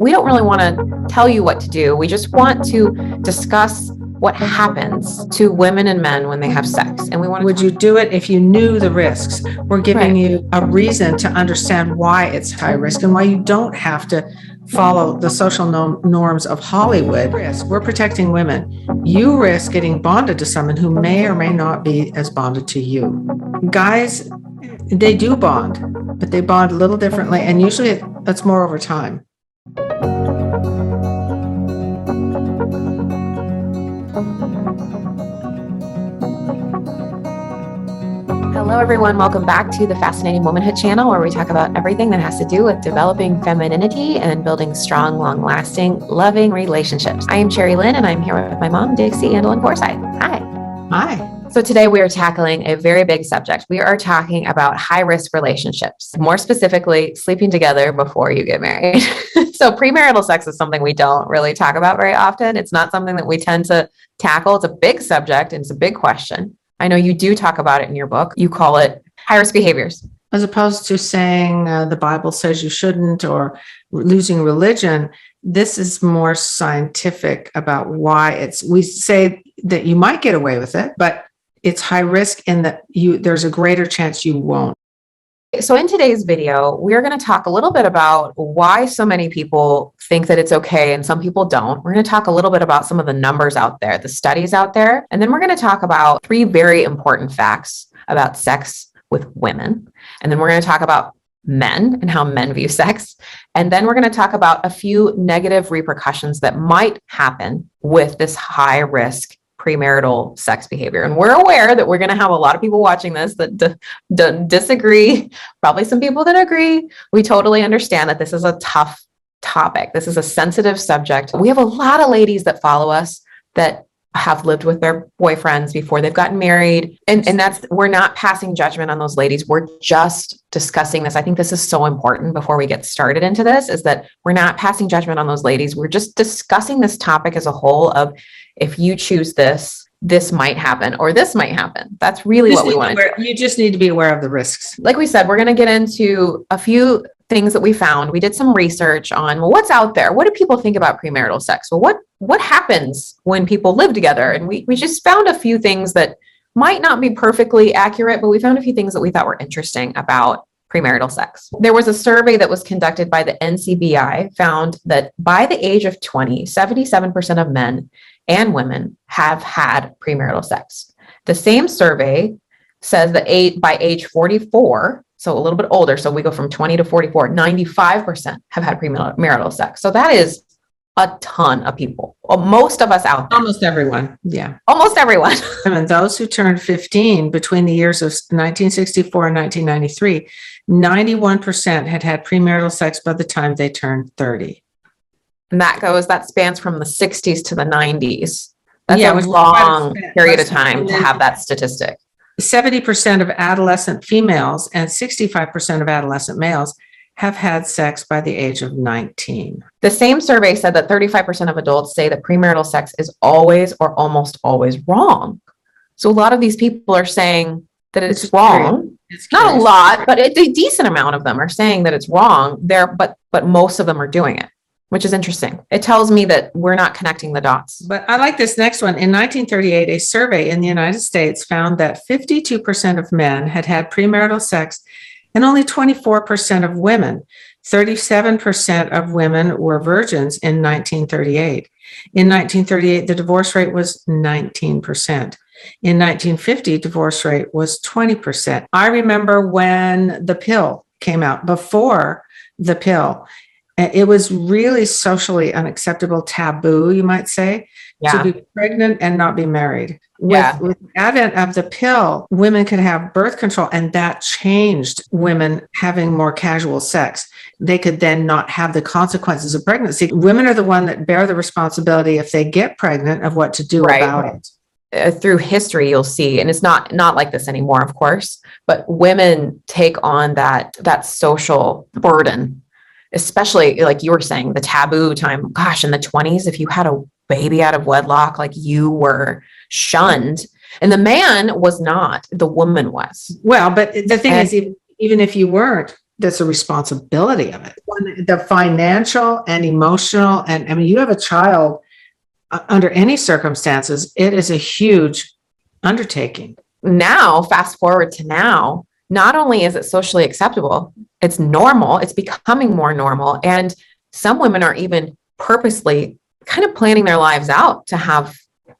we don't really want to tell you what to do. We just want to discuss what happens to women and men when they have sex. And we want to. Would you do it if you knew the risks? We're giving you a reason to understand why it's high risk and why you don't have to follow the social norms of Hollywood. We're protecting women. You risk getting bonded to someone who may or may not be as bonded to you. Guys, they do bond, but they bond a little differently, and usually that's more over time. Hello, everyone. Welcome back to the Fascinating Womanhood channel, where we talk about everything that has to do with developing femininity and building strong, long-lasting, loving relationships. I am Cherry Lynn, and I'm here with my mom, Dixie Andelin Forsyth. Hi. Hi. So today we are tackling a very big subject. We are talking about high-risk relationships, more specifically, sleeping together before you get married. So premarital sex is something we don't really talk about very often. It's not something that we tend to tackle. It's a big subject and it's a big question. I know you do talk about it in your book. You call it high-risk behaviors. As opposed to saying the Bible says you shouldn't or losing religion, this is more scientific about why we say that you might get away with it, but it's high risk in that there's a greater chance you won't. So in today's video, we're going to talk a little bit about why so many people think that it's okay and some people don't. We're going to talk a little bit about some of the numbers out there, the studies out there, and then we're going to talk about 3 very important facts about sex with women. And then we're going to talk about men and how men view sex. And then we're going to talk about a few negative repercussions that might happen with this high risk premarital sex behavior. And we're aware that we're going to have a lot of people watching this that disagree, probably some people that agree. We totally understand that this is a tough topic. This is a sensitive subject. We have a lot of ladies that follow us that have lived with their boyfriends before they've gotten married. And we're not passing judgment on those ladies. We're just discussing this. I think this is so important before we get started into this, is that we're not passing judgment on those ladies. We're just discussing this topic as a whole of, if you choose this, this might happen or this might happen. That's really what we want to do. You just need to be aware of the risks. Like we said, we're going to get into a few things that we found. We did some research on, well, what's out there? What do people think about premarital sex? Well, what happens when people live together? And we just found a few things that might not be perfectly accurate, but we found a few things that we thought were interesting about premarital sex. There was a survey that was conducted by the NCBI, found that by the age of 20, 77% of men and women have had premarital sex. The same survey says that by age 44, so a little bit older, so we go from 20 to 44, 95% have had premarital sex. So that is a ton of people. Well, most of us out there. Almost everyone. Yeah. Almost everyone. And those who turned 15 between the years of 1964 and 1993, 91% had premarital sex by the time they turned 30. And that spans from the 60s to the 90s. That's a long period of time to have that statistic. 70% of adolescent females and 65% of adolescent males have had sex by the age of 19. The same survey said that 35% of adults say that premarital sex is always or almost always wrong. So a lot of these people are saying that it's wrong. It's not a lot, but a decent amount of them are saying that it's wrong there, but most of them are doing it, which is interesting. It tells me that we're not connecting the dots. But I like this next one. In 1938, a survey in the United States found that 52% of men had premarital sex and only 24% of women. 37% of women were virgins in 1938. In 1938, the divorce rate was 19%. In 1950, divorce rate was 20%. I remember when the pill came out, before the pill, it was really socially unacceptable, taboo, you might say, to be pregnant and not be married. With the advent of the pill, women could have birth control, and that changed women having more casual sex. They could then not have the consequences of pregnancy. Women are the one that bear the responsibility, if they get pregnant, of what to do about it. Through history, you'll see, and it's not like this anymore, of course, but women take on that social burden, especially like you were saying, the taboo time. Gosh, in the 20s, if you had a baby out of wedlock, like, you were shunned, and the man was not, the woman was. Well, but the thing is, even if you weren't, that's a responsibility of it. The financial and emotional, and I mean, you have a child under any circumstances, it is a huge undertaking. Now, fast forward to now, not only is it socially acceptable, it's normal, it's becoming more normal. And some women are even purposely kind of planning their lives out to have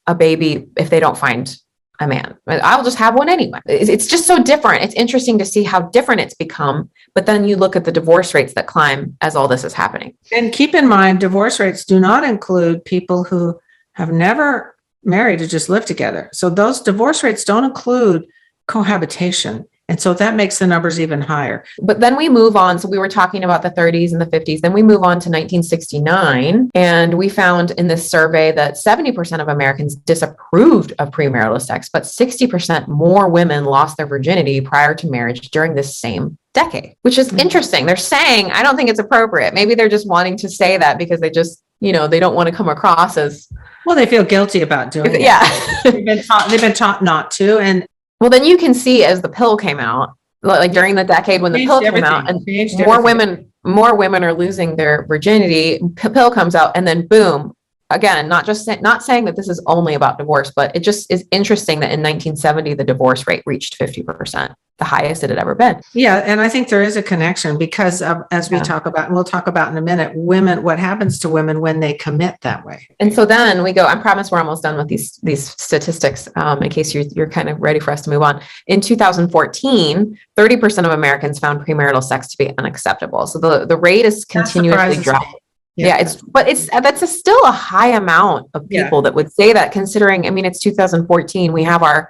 a baby if they don't find a man. I'll just have one anyway. It's just so different. It's interesting to see how different it's become. But then you look at the divorce rates that climb as all this is happening. And keep in mind, divorce rates do not include people who have never married or just lived together. So those divorce rates don't include cohabitation. And so that makes the numbers even higher. But then we move on. So we were talking about the 30s and the 50s. Then we move on to 1969. And we found in this survey that 70% of Americans disapproved of premarital sex, but 60% more women lost their virginity prior to marriage during this same decade, which is interesting. They're saying, I don't think it's appropriate. Maybe they're just wanting to say that because they just, they don't want to come across as. Well, they feel guilty about doing it. Yeah. They've been taught not to. And well, then you can see as the pill came out, like during the decade when the pill came out, and more women are losing their virginity. Pill comes out, and then boom, again, not saying that this is only about divorce, but it just is interesting that in 1970 the divorce rate reached 50%, the highest it had ever been. Yeah, and I think there is a connection because of, as we talk about, and we'll talk about in a minute, women, what happens to women when they commit that way. And so then we go, I promise we're almost done with these statistics in case you're kind of ready for us to move on. In 2014, 30% of Americans found premarital sex to be unacceptable. So the rate is continuously dropping. Yeah, that's still a high amount of people that would say that, considering, I mean, it's 2014. We have our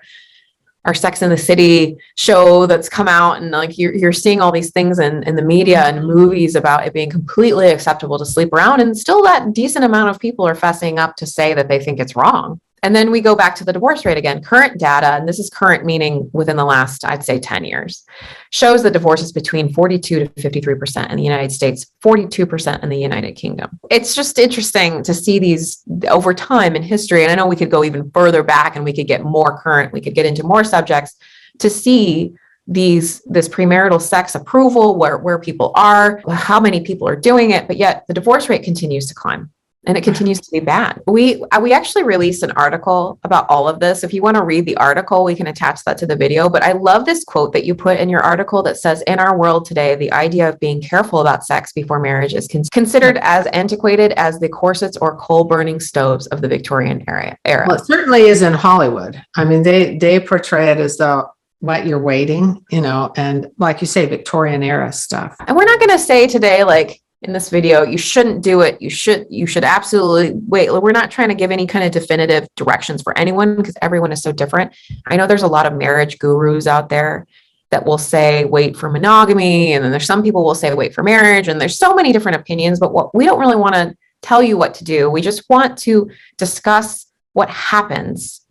Sex and the City show that's come out, and like you're seeing all these things in the media and movies about it being completely acceptable to sleep around, and still that decent amount of people are fessing up to say that they think it's wrong. And then we go back to the divorce rate again. Current data, and this is current meaning within the last, I'd say 10 years, shows that divorce is between 42 to 53% in the United States, 42% in the United Kingdom. It's just interesting to see these over time in history. And I know we could go even further back and we could get more current, we could get into more subjects to see this premarital sex approval, where people are, how many people are doing it, but yet the divorce rate continues to climb. And it continues to be bad. We actually released an article about all of this. If you want to read the article, we can attach that to the video. But I love this quote that you put in your article that says, in our world today, the idea of being careful about sex before marriage is considered as antiquated as the corsets or coal-burning stoves of the Victorian era. Well, it certainly is in Hollywood. I mean, they portray it as though what you're waiting, and like you say, Victorian era stuff. And we're not going to say today, like, in this video, you shouldn't do it. You should absolutely wait. We're not trying to give any kind of definitive directions for anyone because everyone is so different. I know there's a lot of marriage gurus out there that will say, wait for monogamy. And then there's some people will say, wait for marriage. And there's so many different opinions, but we don't really want to tell you what to do. We just want to discuss what happens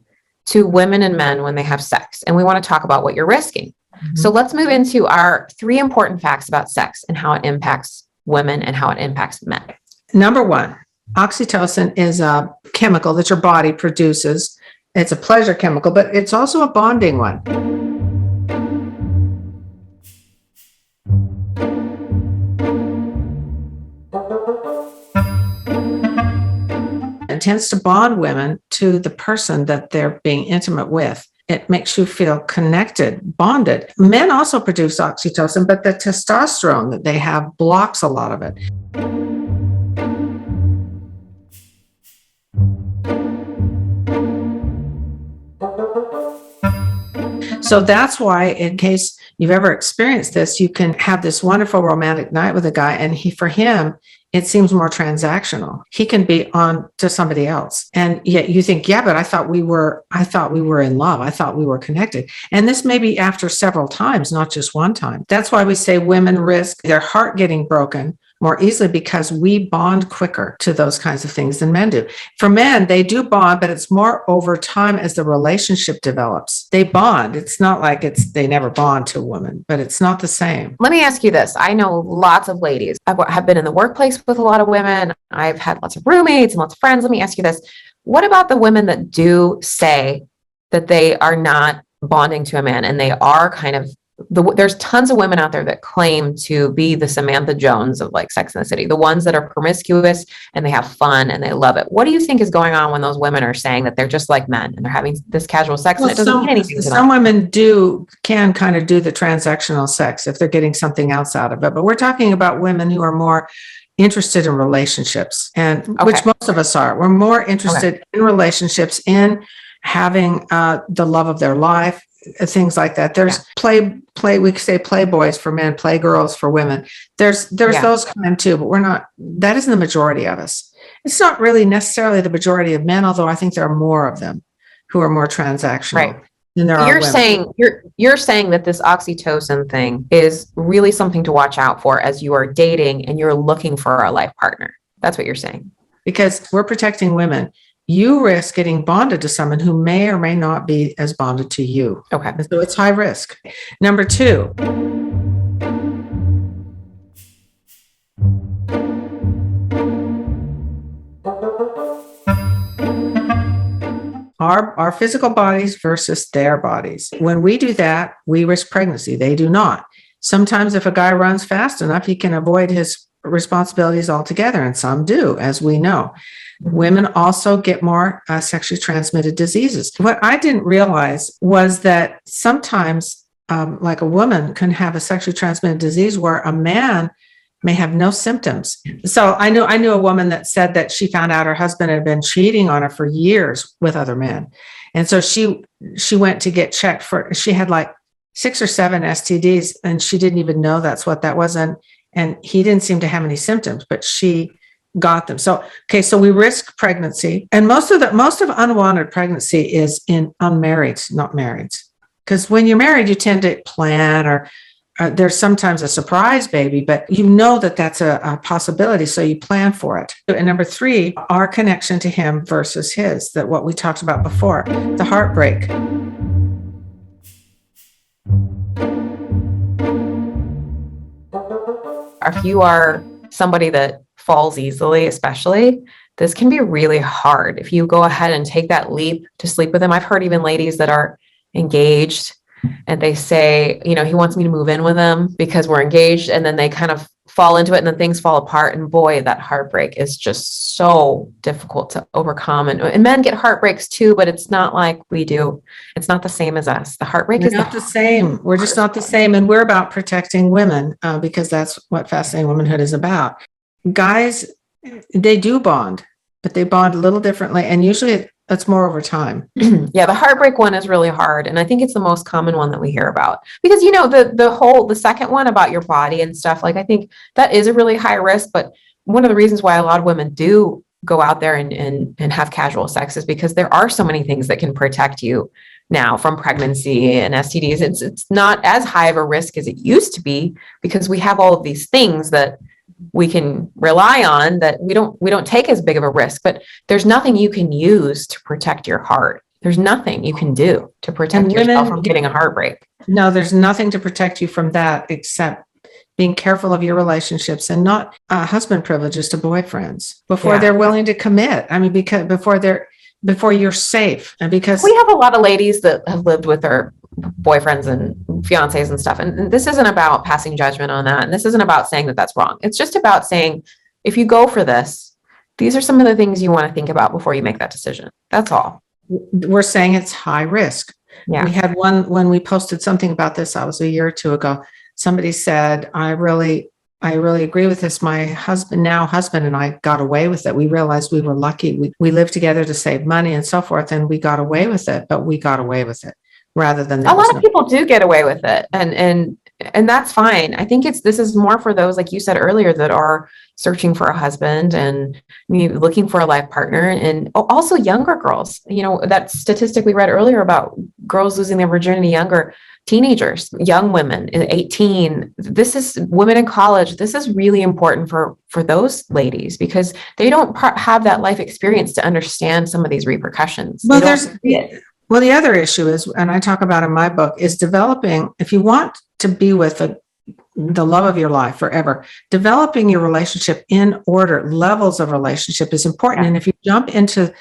to women and men when they have sex. And we want to talk about what you're risking. Mm-hmm. So let's move into our 3 important facts about sex and how it impacts women and how it impacts men. Number 1, oxytocin is a chemical that your body produces. It's a pleasure chemical, but it's also a bonding one. It tends to bond women to the person that they're being intimate with. It makes you feel connected, bonded. Men also produce oxytocin, but the testosterone that they have blocks a lot of it. So that's why, in case you've ever experienced this, you can have this wonderful romantic night with a guy, and for him, it seems more transactional. He can be on to somebody else. And yet you think, yeah, but I thought we were in love. I thought we were connected. And this may be after several times, not just one time. That's why we say women risk their heart getting broken more easily because we bond quicker to those kinds of things than men do. For men, they do bond, but it's more over time as the relationship develops. They bond. It's not like they never bond to a woman, but it's not the same. Let me ask you this. I know lots of ladies. I have been in the workplace with a lot of women. I've had lots of roommates and lots of friends. Let me ask you this. What about the women that do say that they are not bonding to a man and they are kind of there's tons of women out there that claim to be the Samantha Jones of like Sex and the City, the ones that are promiscuous and they have fun and they love it. What do you think is going on when those women are saying that they're just like men and they're having this casual sex and it doesn't mean anything to them? Some women can kind of do the transactional sex if they're getting something else out of it. But we're talking about women who are more interested in relationships, and which most of us are. We're more interested in relationships, in having the love of their life, things like that. There's play. We could say playboys for men, playgirls for women. There's those kind too, but we're not. That isn't the majority of us. It's not really necessarily the majority of men, although I think there are more of them who are more transactional. Right. Than there are women. You're saying that this oxytocin thing is really something to watch out for as you are dating and you're looking for a life partner. That's what you're saying. Because we're protecting women. You risk getting bonded to someone who may or may not be as bonded to you. Okay. And so it's high risk. Number 2. Our physical bodies versus their bodies. When we do that, we risk pregnancy. They do not. Sometimes if a guy runs fast enough, he can avoid his responsibilities altogether, and some do, as we know. Women also get more sexually transmitted diseases. What I didn't realize was that sometimes, like a woman can have a sexually transmitted disease where a man may have no symptoms. So I knew a woman that said that she found out her husband had been cheating on her for years with other men. And so she went to get checked for, she had like 6 or 7 STDs and she didn't even know that's what that was. And he didn't seem to have any symptoms, but she got them. So we risk pregnancy, and most of unwanted pregnancy is in unmarried, not married. Because when you're married, you tend to plan, or there's sometimes a surprise baby, but you know that that's a possibility, so you plan for it. And number 3, our connection to him versus his, that what we talked about before, the heartbreak. If you are somebody that falls easily, especially, this can be really hard. If you go ahead and take that leap to sleep with him, I've heard even ladies that are engaged and they say, he wants me to move in with him because we're engaged. And then they kind of fall into it and then things fall apart. And boy, that heartbreak is just so difficult to overcome. And men get heartbreaks too, but it's not like we do. It's not the same as us. The heartbreak is not the same. We're just not the same. And we're about protecting women because that's what Fascinating Womanhood is about. Guys, they do bond, but they bond a little differently. And usually that's more over time. Yeah, the heartbreak one is really hard. And I think it's the most common one that we hear about because, the second one about your body and stuff, like, I think that is a really high risk. But one of the reasons why a lot of women do go out there and have casual sex is because there are so many things that can protect you now from pregnancy and STDs. It's not as high of a risk as it used to be because we have all of these things that we can rely on that we don't take as big of a risk, but there's nothing you can use to protect your heart. There's nothing you can do to protect yourself from getting a heartbreak. No, there's nothing to protect you from that except being careful of your relationships and not husband privileges to boyfriends before they're willing to commit. I mean, because before you're safe, and because we have a lot of ladies that have lived with their boyfriends and fiancés and stuff. And this isn't about passing judgment on that. And this isn't about saying that that's wrong. It's just about saying, if you go for this, these are some of the things you want to think about before you make that decision. That's all. We're saying it's high risk. Yeah. We had one, when we posted something about this, I was a year or 2 ago, somebody said, I really agree with this. My husband and I got away with it. We realized we were lucky. We lived together to save money and so forth, and we got away with it, but we got away with it rather than a lot of people do get away with it. And that's fine. I think this is more for those, like you said earlier, that are searching for a husband and looking for a life partner, and also younger girls, that statistic we read earlier about girls losing their virginity younger, teenagers, young women, 18. This is women in college. This is really important for those ladies because they don't have that life experience to understand some of these repercussions. Well, the other issue is, and I talk about in my book, is developing, if you want to be with the love of your life forever, developing your relationship in order, levels of relationship is important. And if you jump into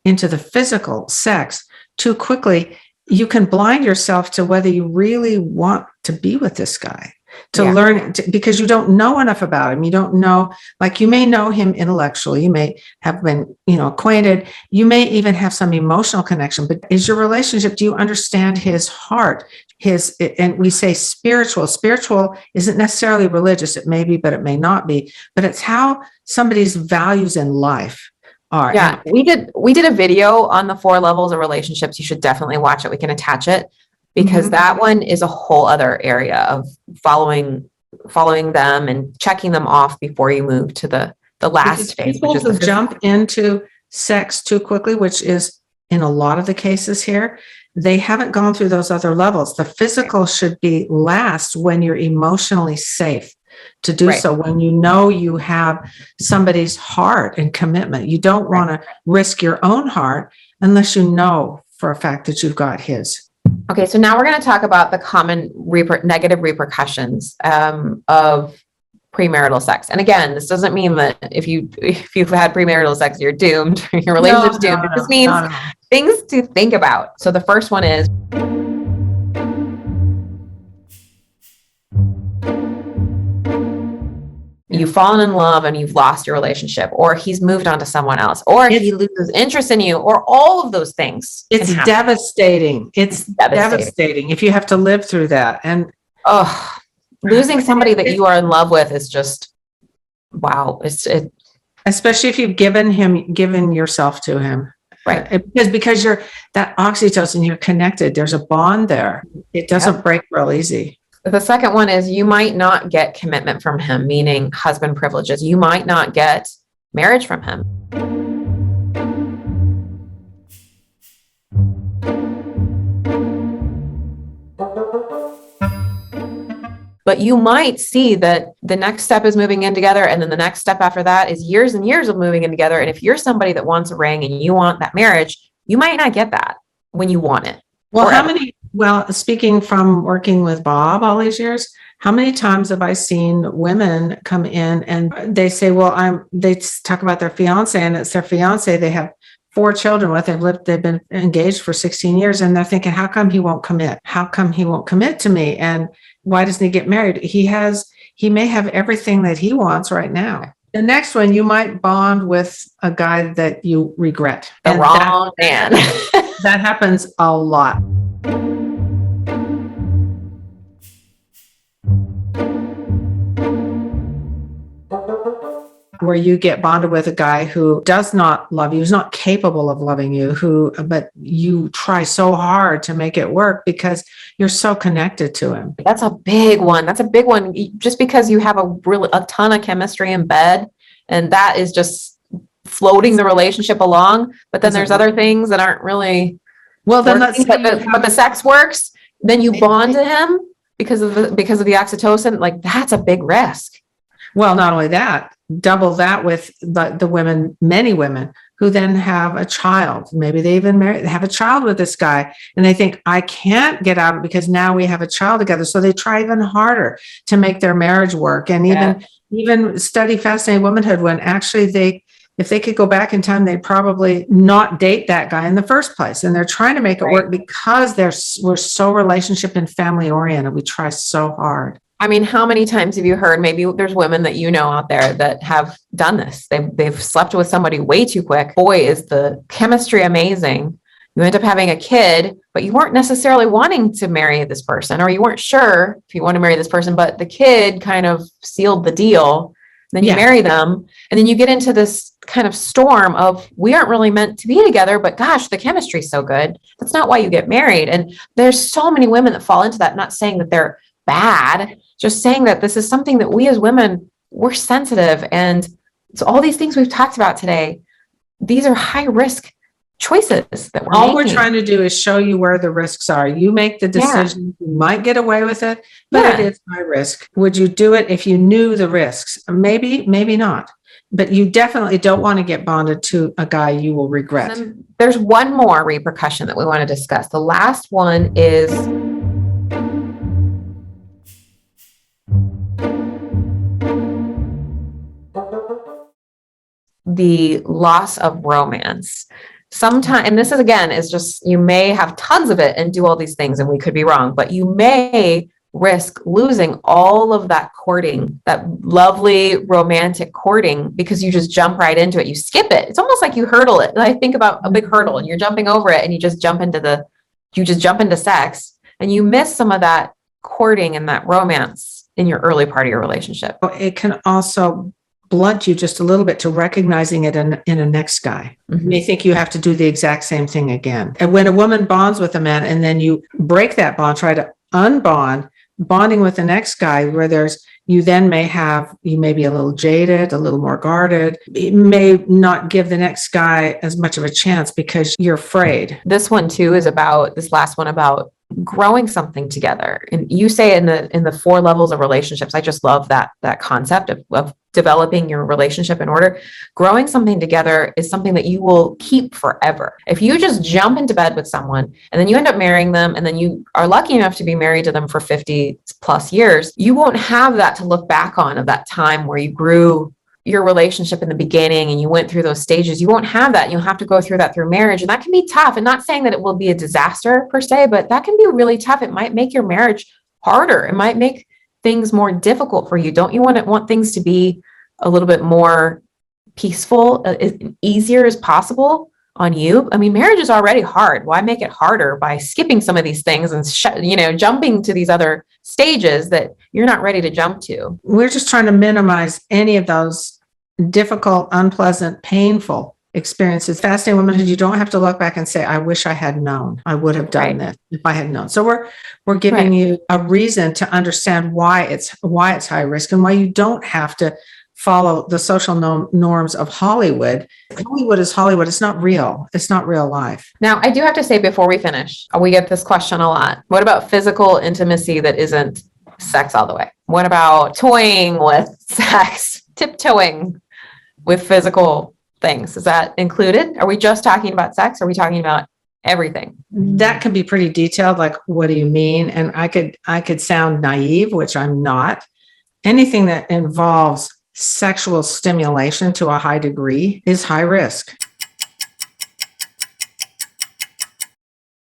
the physical sex too quickly, you can blind yourself to whether you really want to be with this guy, to learn, because you don't know enough about him. You don't know, like you may know him intellectually, you may have been, acquainted, you may even have some emotional connection, but is your relationship, do you understand his heart? And we say spiritual isn't necessarily religious. It may be, but it may not be, but it's how somebody's values in life are. Yeah, we did a video on the 4 levels of relationships. You should definitely watch it. We can attach it, because that one is a whole other area of following them and checking them off before you move to the last phase. People who jump into sex too quickly, which is in a lot of the cases here, they haven't gone through those other levels. The physical should be last when you're emotionally safe to do so, when you know you have somebody's heart and commitment. You don't want to risk your own heart unless you know for a fact that you've got his. Okay, so now we're going to talk about the common negative repercussions of premarital sex. And again, this doesn't mean that if you've had premarital sex, you're doomed, your relationship's doomed. It just means things to think about. So the first one is, you've fallen in love and you've lost your relationship, or he's moved on to someone else, or he loses interest in you, or all of those things. It's devastating. It's devastating if you have to live through that. And losing somebody that you are in love with is just, wow. Especially if you've given yourself to him. Right. Because you're that oxytocin, you're connected. There's a bond there. It doesn't break real easy. The second one is, you might not get commitment from him, meaning husband privileges. You might not get marriage from him. But you might see that the next step is moving in together, and then the next step after that is years and years of moving in together. And if you're somebody that wants a ring and you want that marriage, you might not get that when you want it. Well, speaking from working with Bob all these years, how many times have I seen women come in and they say, they talk about their fiance, and it's their fiance they have 4 children with. They've been engaged for 16 years, and they're thinking, how come he won't commit? How come he won't commit to me? And why doesn't he get married? He may have everything that he wants right now. The next one, you might bond with a guy that you regret. The wrong man. That happens a lot. Where you get bonded with a guy who does not love you, who's not capable of loving you, but you try so hard to make it work because you're so connected to him. That's a big one. Just because you have a ton of chemistry in bed, and that is just floating the relationship along. But then there's other things that aren't really but the sex works. Then you bond to him because of the oxytocin. Like, that's a big risk. Well, not only that, double that with the women, many women who then have a child. Maybe they even have a child with this guy, and they think, I can't get out because now we have a child together. So they try even harder to make their marriage work. And even study Fascinating Womanhood, when actually if they could go back in time, they'd probably not date that guy in the first place. And they're trying to make it work because we're so relationship and family oriented. We try so hard. I mean, how many times have you heard, maybe there's women that you know out there that have done this. They've slept with somebody way too quick. Boy, is the chemistry amazing. You end up having a kid, but you weren't necessarily wanting to marry this person, or you weren't sure if you want to marry this person, but the kid kind of sealed the deal. Then you marry them, and then you get into this kind of storm of, we aren't really meant to be together, but gosh, the chemistry's so good. That's not why you get married. And there's so many women that fall into that, not saying that they're bad, just saying that this is something that we as women, we're sensitive. And so all these things we've talked about today, these are high risk choices that we're making. We're trying to do is show you where the risks are. You make the decision. You might get away with it, but it is high risk. Would you do it if you knew the risks? Maybe, maybe not. But you definitely don't want to get bonded to a guy you will regret. There's one more repercussion that we want to discuss. The last one is the loss of romance. Sometimes, and this is just, you may have tons of it and do all these things, and we could be wrong, but you may risk losing all of that courting, that lovely romantic courting, because you just jump right into it. You skip it. It's almost like you hurdle it. I think about a big hurdle and you're jumping over it and you just jump into sex, and you miss some of that courting and that romance in your early part of your relationship. It can also blunt you just a little bit to recognizing it in a next guy. You may think you have to do the exact same thing again. And when a woman bonds with a man and then you break that bond, try to unbond, bonding with the next guy where you may be a little jaded, a little more guarded. It may not give the next guy as much of a chance because you're afraid. This one too is about, this last one, about growing something together. And you say in the 4 levels of relationships, I just love that concept of developing your relationship in order. Growing something together is something that you will keep forever. If you just jump into bed with someone and then you end up marrying them, and then you are lucky enough to be married to them for 50 plus years, you won't have that to look back on, of that time where you grew your relationship in the beginning and you went through those stages. You won't have that. You'll have to go through that through marriage. And that can be tough. And not saying that it will be a disaster per se, but that can be really tough. It might make your marriage harder. It might make things more difficult for you. Don't you want things to be a little bit more peaceful, easier as possible on you? I mean, marriage is already hard. Why make it harder by skipping some of these things and jumping to these other stages that you're not ready to jump to? We're just trying to minimize any of those difficult, unpleasant, painful experiences. Fascinating Womanhood, you don't have to look back and say, I wish I had known. I would have done this if I had known. So we're giving you a reason to understand why it's high risk and why you don't have to follow the social norms of Hollywood. Hollywood is Hollywood. It's not real. It's not real life. Now, I do have to say before we finish, we get this question a lot. What about physical intimacy that isn't sex all the way? What about toying with sex, tiptoeing with physical things? Is that included? Are we just talking about sex? Are we talking about everything? That can be pretty detailed. Like, what do you mean? And I could sound naive, which I'm not. Anything that involves sexual stimulation to a high degree is high risk.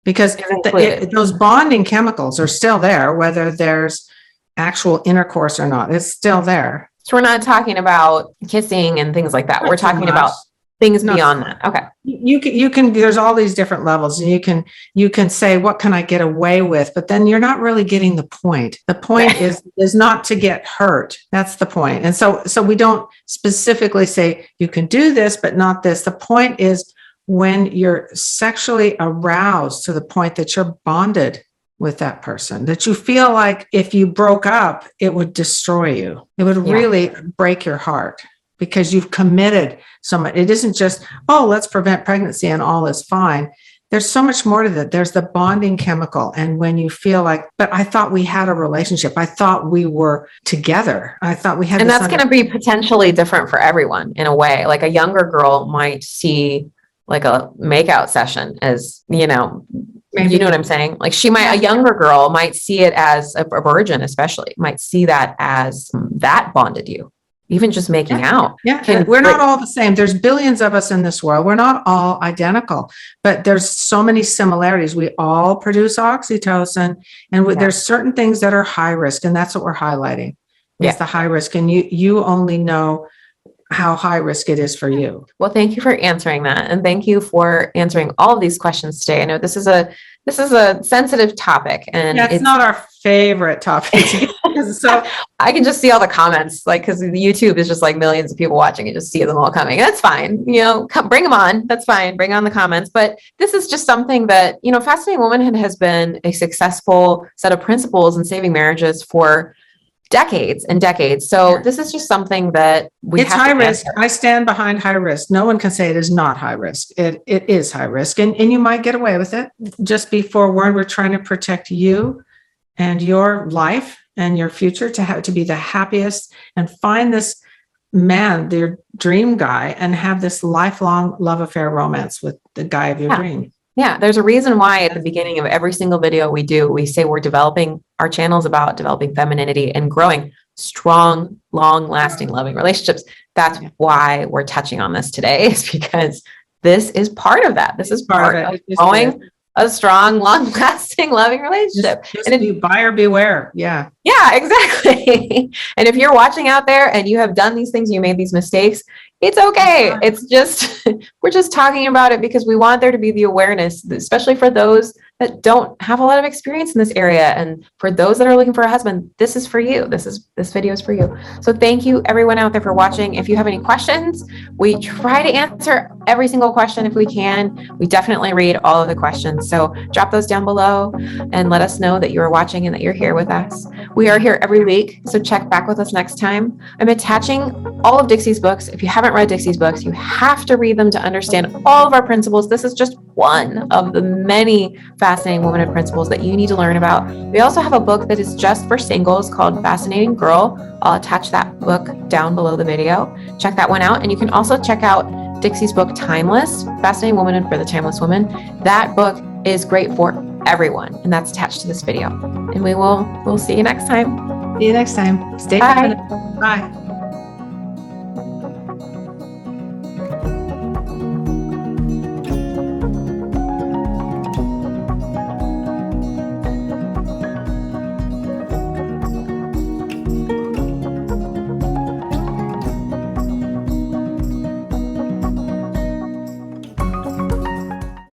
Because those bonding chemicals are still there, whether there's actual intercourse or not. It's still there. So we're not talking about kissing and things like that. We're talking about things beyond that. Okay. You can, there's all these different levels, and you can say, what can I get away with? But then you're not really getting the point. The point is not to get hurt. That's the point. And so we don't specifically say you can do this, but not this. The point is when you're sexually aroused to the point that you're bonded with that person, that you feel like if you broke up, it would destroy you. It would really break your heart because you've committed so much. It isn't just, oh, let's prevent pregnancy and all is fine. There's so much more to that. There's the bonding chemical. And when you feel like, but I thought we had a relationship. I thought we were together. I thought we had. And that's going to be potentially different for everyone in a way. Like a younger girl might see like a makeout session as, you know what I'm saying? Like a younger girl might see it as a virgin, especially might see that as that bonded you, even just making out. Yeah. We're not all the same. There's billions of us in this world. We're not all identical, but there's so many similarities. We all produce oxytocin, and there's certain things that are high risk. And that's what we're highlighting. It's the high risk. And you only know how high risk it is for you. Well, thank you for answering that. And thank you for answering all of these questions today. I know this is a sensitive topic, and it's not our favorite topic. So I can just see all the comments, like, because YouTube is just like millions of people watching and just see them all coming. That's fine. Bring them on. That's fine. Bring on the comments. But this is just something that, Fascinating Womanhood has been a successful set of principles in saving marriages for decades and decades. So this is just something that it's high risk. I stand behind high risk. No one can say it is not high risk. It is high risk, and you might get away with it. Just be forewarned. We're trying to protect you and your life and your future to be the happiest, and find this man, your dream guy, and have this lifelong love affair romance with the guy of your dream. Yeah, there's a reason why at the beginning of every single video we do, we say we're developing, our channel's about developing femininity and growing strong, long-lasting, loving relationships. That's why we're touching on this today, is because this is part of that. This is part of growing a strong, long-lasting, loving relationship. Just be buyer beware. Yeah. Yeah, exactly. And if you're watching out there and you have done these things, you made these mistakes, it's okay. It's just, we're just talking about it because we want there to be the awareness, especially for those that don't have a lot of experience in this area. And for those that are looking for a husband, this is for you. This video is for you. So thank you everyone out there for watching. If you have any questions, we try to answer every single question if we can. We definitely read all of the questions. So drop those down below and let us know that you are watching and that you're here with us. We are here every week, so check back with us next time. I'm attaching all of Dixie's books. If you haven't read Dixie's books, you have to read them to understand all of our principles. This is just one of the many fascinating womanhood principles that you need to learn about. We also have a book that is just for singles called Fascinating Girl. I'll attach that book down below the video. Check that one out. And you can also check out Dixie's book, Timeless, Fascinating Womanhood for the Timeless Woman. That book is great for everyone, and that's attached to this video. And we'll see you next time. See you next time. Stay Bye. confident. Bye.